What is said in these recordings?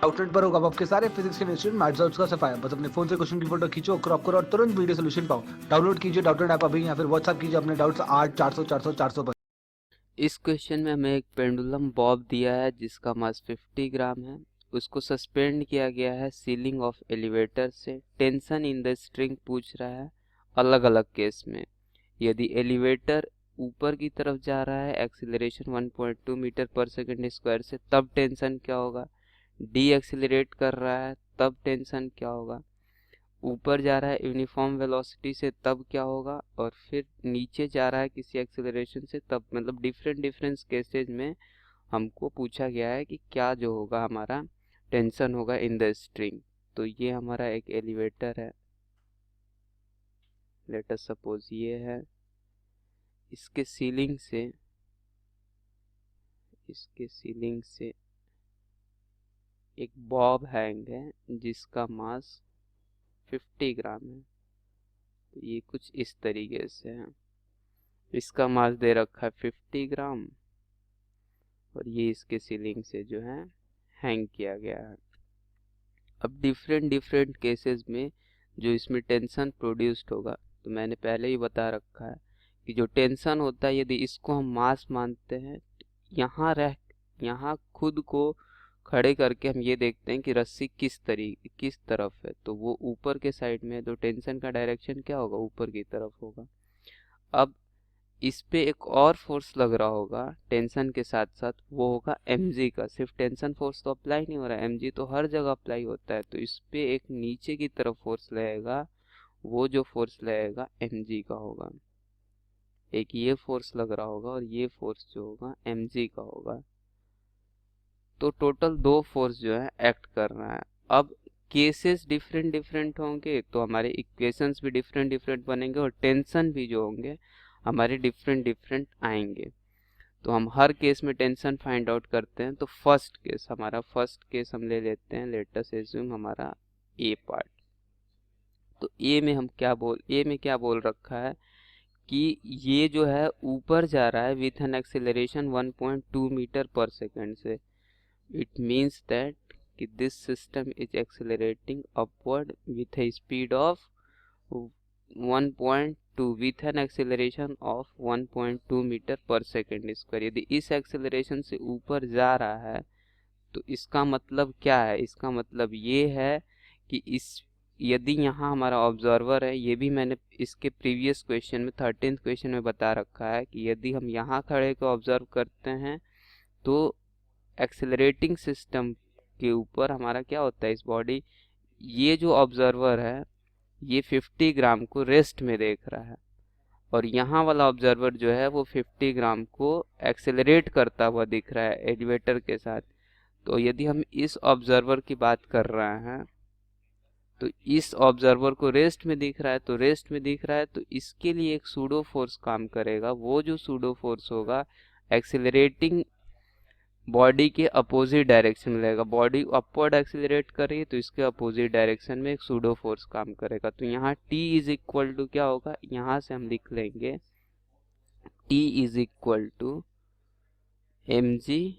Outlet पर होगा आपके सारे फिजिक्स के इंस्टीट्यूट मैथ्स और उसका सफाया। बस अपने फोन से क्वेश्चन की फोटो खींचो, क्रॉप करो और तुरंत वीडियो सोल्यूशन पाओ। डाउनलोड कीजिए डाउटनेट ऐप अभी या फिर व्हाट्सएप कीजिए अपने डाउट्स 8 400 400 400 पर। इस क्वेश्चन में हमें एक पेंडुलम बॉब दिया है जिसका मास 50 ग्राम है। उसको सस्पेंड किया गया है सीलिंग ऑफ एलिवेटर से। टेंशन इन द स्ट्रिंग पूछ रहा है अलग अलग केस में। यदि एलिवेटर ऊपर की तरफ जा रहा है एक्सीलरेशन 1.2 मीटर पर सेकंड स्क्वायर से, तब टेंशन क्या होगा। डी एक्सीलरेट कर रहा है तब टेंशन क्या होगा। ऊपर जा रहा है यूनिफॉर्म वेलोसिटी से तब क्या होगा, और फिर नीचे जा रहा है किसी एक्सेलरेशन से तब। मतलब डिफरेंट केसेस में हमको पूछा गया है कि क्या जो होगा हमारा टेंशन होगा इन द स्ट्रिंग। तो ये हमारा एक एलिवेटर है, लेट अस सपोज ये है। इसके सीलिंग से एक बॉब हैंग है जिसका मास 50 ग्राम है। तो ये कुछ इस तरीके से है। इसका मास दे रखा है 50 ग्राम और ये इसके सीलिंग से जो है हैंग किया गया है। अब डिफरेंट केसेस में जो इसमें टेंशन प्रोड्यूस्ड होगा, तो मैंने पहले ही बता रखा है कि जो टेंशन होता है यदि इसको हम मास मानते हैं, तो यहाँ खुद को खड़े करके हम ये देखते हैं कि रस्सी किस तरफ है। तो वो ऊपर के साइड में है, तो टेंशन का डायरेक्शन क्या होगा, ऊपर की तरफ होगा। अब इस पे एक और फोर्स लग रहा होगा टेंशन के साथ साथ, वो होगा mg का। सिर्फ टेंशन फोर्स तो अप्लाई नहीं हो रहा है, mg तो हर जगह अप्लाई होता है। तो इस पे एक नीचे की तरफ फोर्स लगेगा, वो जो फोर्स लगेगा mg का होगा। एक ये फोर्स लग रहा होगा और ये फोर्स जो होगा mg का होगा। तो टोटल दो फोर्स जो है एक्ट कर रहा है। अब केसेस डिफरेंट होंगे तो हमारे इक्वेशंस भी डिफरेंट बनेंगे और टेंशन भी जो होंगे हमारे डिफरेंट आएंगे। तो हम हर केस में टेंशन फाइंड आउट करते हैं। तो फर्स्ट केस हम ले लेते हैं। लेट अस एज्यूम हमारा ए पार्ट। तो ए में क्या बोल रखा है कि ये जो है ऊपर जा रहा है with an acceleration 1.2 metre per second से। इट मीन्स दैट कि this system is accelerating upward with a speed of 1.2 with an acceleration of 1.2 metre per second square. यदि इस एक्सेलरेशन से ऊपर जा रहा है तो इसका मतलब क्या है, इसका मतलब ये है कि यदि यहाँ हमारा ऑब्जर्वर है, ये भी मैंने इसके प्रीवियस क्वेश्चन में 13th क्वेश्चन में बता रखा है कि यदि हम यहाँ खड़े को ऑब्जर्व करते हैं तो एक्सेलरेटिंग सिस्टम के ऊपर हमारा क्या होता है, इस बॉडी, ये जो ऑब्जर्वर है ये 50 ग्राम को रेस्ट में देख रहा है और यहाँ वाला ऑब्जर्वर जो है वो 50 ग्राम को एक्सेलरेट करता हुआ दिख रहा है एलिवेटर के साथ। तो यदि हम इस ऑब्जर्वर की बात कर रहे हैं तो इस ऑब्जर्वर को रेस्ट में दिख रहा है, तो रेस्ट में दिख रहा है तो इसके लिए एक सूडो फोर्स काम करेगा। वो जो सूडो फोर्स होगा एक्सेलरेटिंग बॉडी के अपोजिट डायरेक्शन में लगेगा। बॉडी अपवर्ड एक्सेलरेट कर रही है तो इसके अपोजिट डायरेक्शन में एक सूडो फोर्स काम करेगा। तो यहाँ T इज इक्वल टू क्या होगा, यहाँ से हम लिख लेंगे T is equal to mg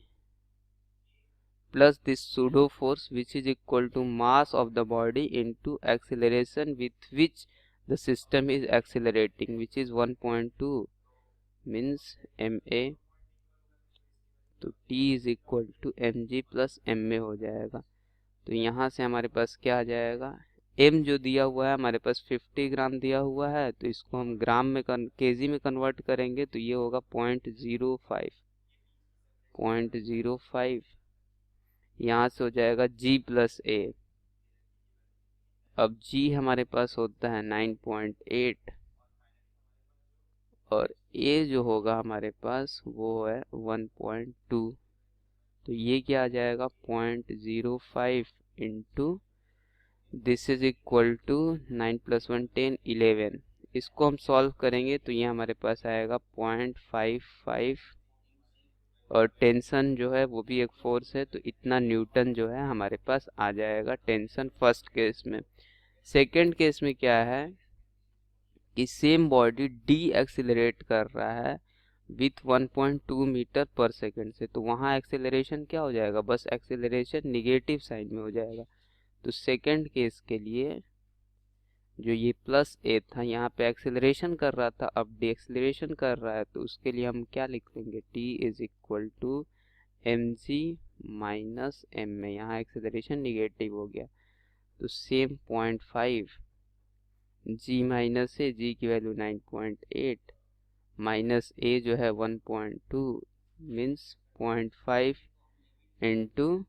plus this pseudo force which is equal to mass of the body into acceleration with which the system is accelerating, which is 1.2 means ma। तो T is equal to mg plus ma हो जाएगा। तो यहाँ से हमारे पास क्या आ जाएगा, m जो दिया हुआ है हमारे पास 50 ग्राम दिया हुआ है, तो इसको हम ग्राम में केजी में कन्वर्ट करेंगे तो ये होगा 0.05। यहाँ से हो जाएगा G प्लस A। अब G हमारे पास होता है 9.8 और A जो होगा हमारे पास वो है 1.2। तो ये क्या आ जाएगा 0.05 into this is equal to 9 + 1 10 11। इसको हम सॉल्व करेंगे तो ये हमारे पास आएगा 0.55 और टेंशन जो है वो भी एक फोर्स है तो इतना न्यूटन जो है हमारे पास आ जाएगा टेंशन फर्स्ट केस में। सेकंड केस में क्या है कि सेम बॉडी डी एक्सिलरेट कर रहा है विथ 1.2 मीटर पर सेकेंड से, तो वहाँ एक्सेलरेशन क्या हो जाएगा, बस एक्सेलरेशन निगेटिव साइन में हो जाएगा। तो सेकेंड केस के लिए जो ये प्लस ए था यहाँ पे एक्सेलरेशन कर रहा था, अब डीएक्सेलरेशन कर रहा है, तो उसके लिए हम क्या लिख लेंगे, T is equal to M G minus M में, यहाँ एक्सेलरेशन निगेटिव हो गया। तो सेम 0.5 जी माइनस ए, जी की वैल्यू 9.8 माइनस ए जो है 1.2 मीन्स 0.5 इंटू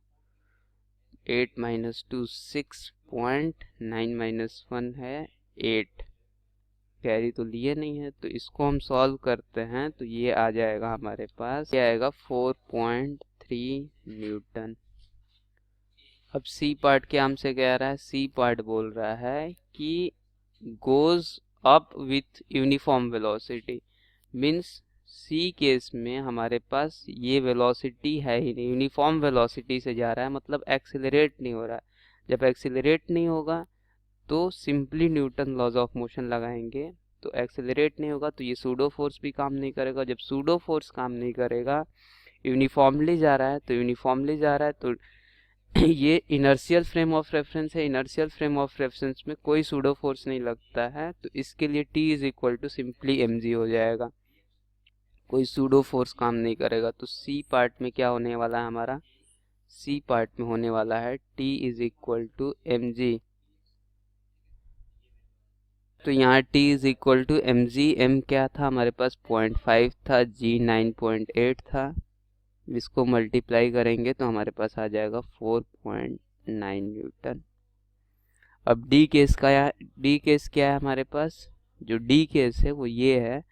8 माइनस 2 6.9 माइनस 1 है 8, कैरी तो लिए नहीं है, तो इसको हम सॉल्व करते हैं तो ये आ जाएगा हमारे पास, ये आएगा 4.3 न्यूटन। अब सी पार्ट क्या हमसे कह रहा है, सी पार्ट बोल रहा है कि goes up with uniform velocity, means सी केस में हमारे पास ये वेलोसिटी है ही नहीं, यूनिफॉर्म वेलोसिटी से जा रहा है, मतलब एक्सिलरेट नहीं हो रहा है। जब एक्सिलरेट नहीं होगा तो simply Newton laws of motion लगाएंगे, तो एक्सिलरेट नहीं होगा तो ये सूडो फोर्स भी काम नहीं करेगा। जब सूडो फोर्स काम नहीं करेगा, यूनिफॉर्मली जा रहा है, तो यूनिफॉर्मली जा रहा है तो ये इनर्शियल फ्रेम ऑफ रेफरेंस है, इनर्शियल फ्रेम ऑफ रेफरेंस में कोई सूडो फोर्स नहीं लगता है, तो इसके लिए T is equal to simply mg हो जाएगा, कोई सूडो फोर्स काम नहीं करेगा। तो सी पार्ट में क्या होने वाला है हमारा, सी पार्ट में होने वाला है T is equal to mg, तो यहाँ T is equal to mg, m क्या था हमारे पास 0.5 था, g 9.8 था, इसको मल्टीप्लाई करेंगे तो हमारे पास आ जाएगा 4.9 न्यूटन। अब डी केस क्या है हमारे पास, जो डी केस है वो ये है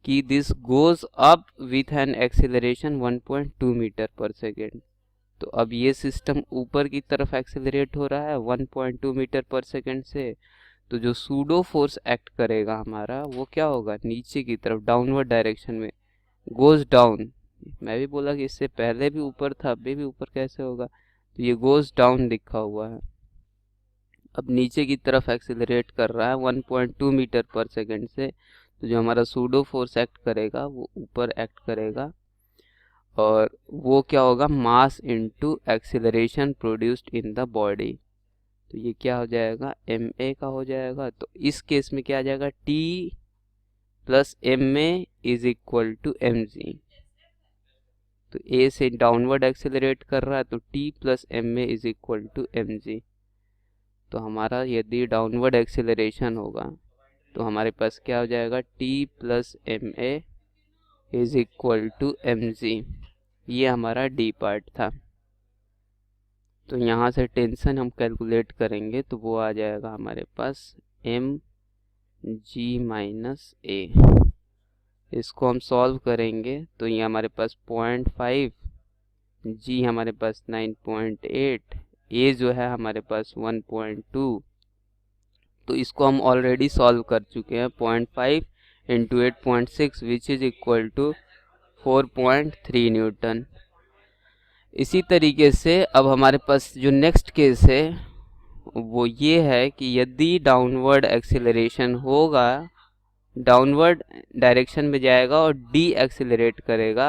कि this goes up with an acceleration 1.2 metre per second. तो अब ये सिस्टम ऊपर की तरफ एक्सेलरेट हो रहा है 1.2 मीटर पर सेकेंड से, तो जो सूडो फोर्स एक्ट करेगा हमारा वो क्या होगा, नीचे की तरफ डाउनवर्ड डायरेक्शन में, गोज डाउन। मैं भी बोला कि इससे पहले भी ऊपर था, अभी भी ऊपर कैसे होगा, तो ये गोज डाउन लिखा हुआ है। अब नीचे की तरफ एक्सेलरेट कर रहा है 1.2 मीटर पर सेकेंड से, तो जो हमारा सूडो फोर्स एक्ट करेगा वो ऊपर एक्ट करेगा, और वो क्या होगा, mass into acceleration produced in the body, तो ये क्या हो जाएगा, ma का हो जाएगा। तो इस केस में क्या आ जाएगा, T plus ma is equal to mg, तो A से डाउनवर्ड एक्सेलरेट कर रहा है तो T plus ma is equal to mg। तो हमारा यदि डाउनवर्ड एक्सेलरेशन होगा तो हमारे पास क्या हो जाएगा, T plus ma is equal to mg। ये हमारा डी पार्ट था। तो यहाँ से टेंशन हम कैलकुलेट करेंगे तो वो आ जाएगा हमारे पास mg माइनस a, इसको हम सॉल्व करेंगे तो ये हमारे पास 0.5, g हमारे पास 9.8, a जो है हमारे पास 1.2, तो इसको हम ऑलरेडी सॉल्व कर चुके हैं, 0.5 into 8.6 which is equal to 4.3 newton. इसी तरीके से अब हमारे पास जो नेक्स्ट केस है वो ये है कि यदि डाउनवर्ड एक्सेलरेशन होगा, डाउनवर्ड डायरेक्शन में जाएगा और डी एक्सेलरेट करेगा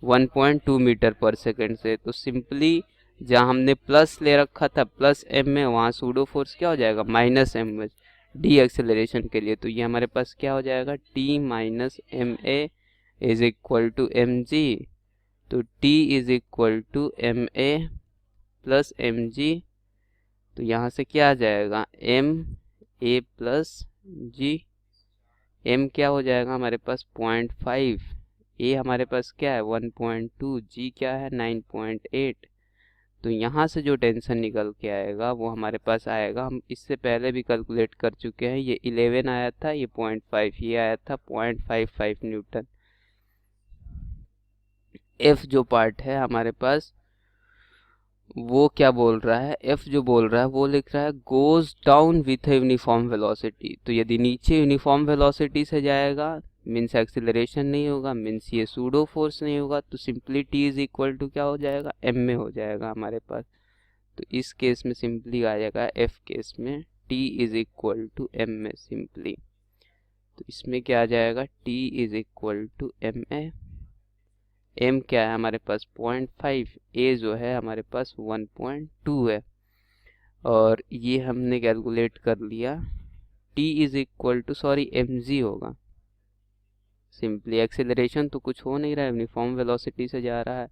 1.2 मीटर पर सेकेंड से, तो सिंपली जहाँ हमने प्लस ले रखा था प्लस एम में, वहाँ सूडो फोर्स क्या हो जाएगा, माइनस एम में डी एक्सेलरेशन के लिए, तो ये हमारे पास क्या हो जाएगा, T minus M A is equal to M G, तो T is equal to M A plus M G, तो यहाँ से क्या आ जाएगा, M A plus G, m क्या हो जाएगा हमारे पास 0.5, a हमारे पास क्या है 1.2, g क्या है 9.8, तो यहाँ से जो टेंशन निकल के आएगा वो हमारे पास आएगा, हम इससे पहले भी कैलकुलेट कर चुके हैं, ये 11 आया था, ये 0.5, ये आया था 0.55 न्यूटन। F जो पार्ट है हमारे पास वो क्या बोल रहा है, F जो बोल रहा है वो लिख रहा है goes down with uniform velocity, तो यदि नीचे यूनिफॉर्म वेलोसिटी से जाएगा मीन्स एक्सेलरेशन नहीं होगा, मीन्स ये सूडो फोर्स नहीं होगा, तो simply T is equal to क्या हो जाएगा, m में हो जाएगा हमारे पास। तो इस केस में सिंपली आ जाएगा F केस में T is equal to m में सिंपली, तो इसमें क्या आ जाएगा, T is equal to m A m क्या है हमारे पास 0.5, a जो है हमारे पास 1.2 है। और ये हमने कैलकुलेट कर लिया। t is equal to sorry mg होगा सिंपली, एक्सेलरेशन तो कुछ हो नहीं रहा है, यूनिफॉर्म वेलोसिटी से जा रहा है,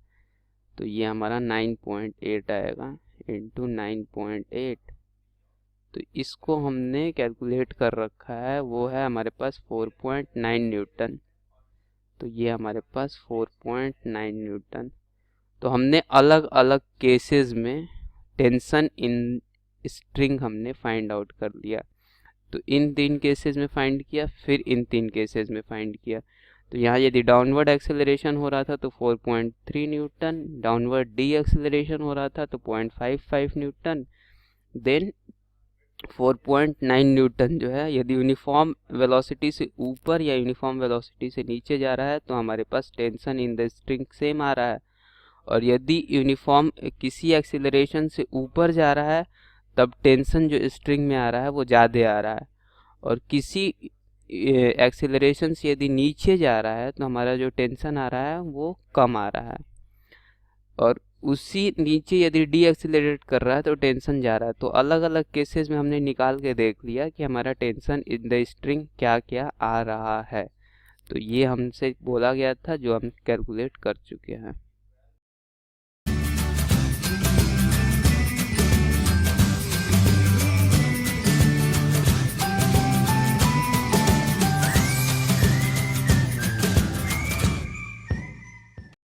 तो ये हमारा 9.8 आएगा इंटू 9.8। तो इसको हमने कैलकुलेट कर रखा है, वो है हमारे पास 4.9 न्यूटन। तो ये हमारे पास 4.9 न्यूटन। तो हमने अलग अलग केसेस में टेंशन इन स्ट्रिंग हमने फाइंड आउट कर लिया। तो इन 3 केसेस में फाइंड किया, फिर इन 3 केसेस में फाइंड किया। तो यहाँ यदि डाउनवर्ड एक्सेलरेशन हो रहा था तो 4.3 न्यूटन, डाउनवर्ड डी एक्सेलरेशन हो रहा था तो 0.55 न्यूटन, देन 4.9 न्यूटन जो है यदि यूनिफॉर्म वेलोसिटी से ऊपर या यूनिफॉर्म वेलोसिटी से नीचे जा रहा है तो हमारे पास tension in the string same आ रहा है। और यदि यूनिफॉर्म किसी एक्सीलरेशन से ऊपर जा रहा है तब टेंशन जो स्ट्रिंग में आ रहा है वो ज़्यादा आ रहा है, और किसी एक्सीलरेशन से यदि नीचे जा रहा है तो हमारा जो टेंशन आ रहा है वो कम आ रहा है। और उसी नीचे यदि डी एक्सीलरेट कर रहा है तो टेंशन जा रहा है। तो अलग अलग केसेस में हमने निकाल के देख लिया कि हमारा टेंशन इन द स्ट्रिंग क्या क्या आ रहा है। तो ये हमसे बोला गया था जो हम कैलकुलेट कर चुके हैं।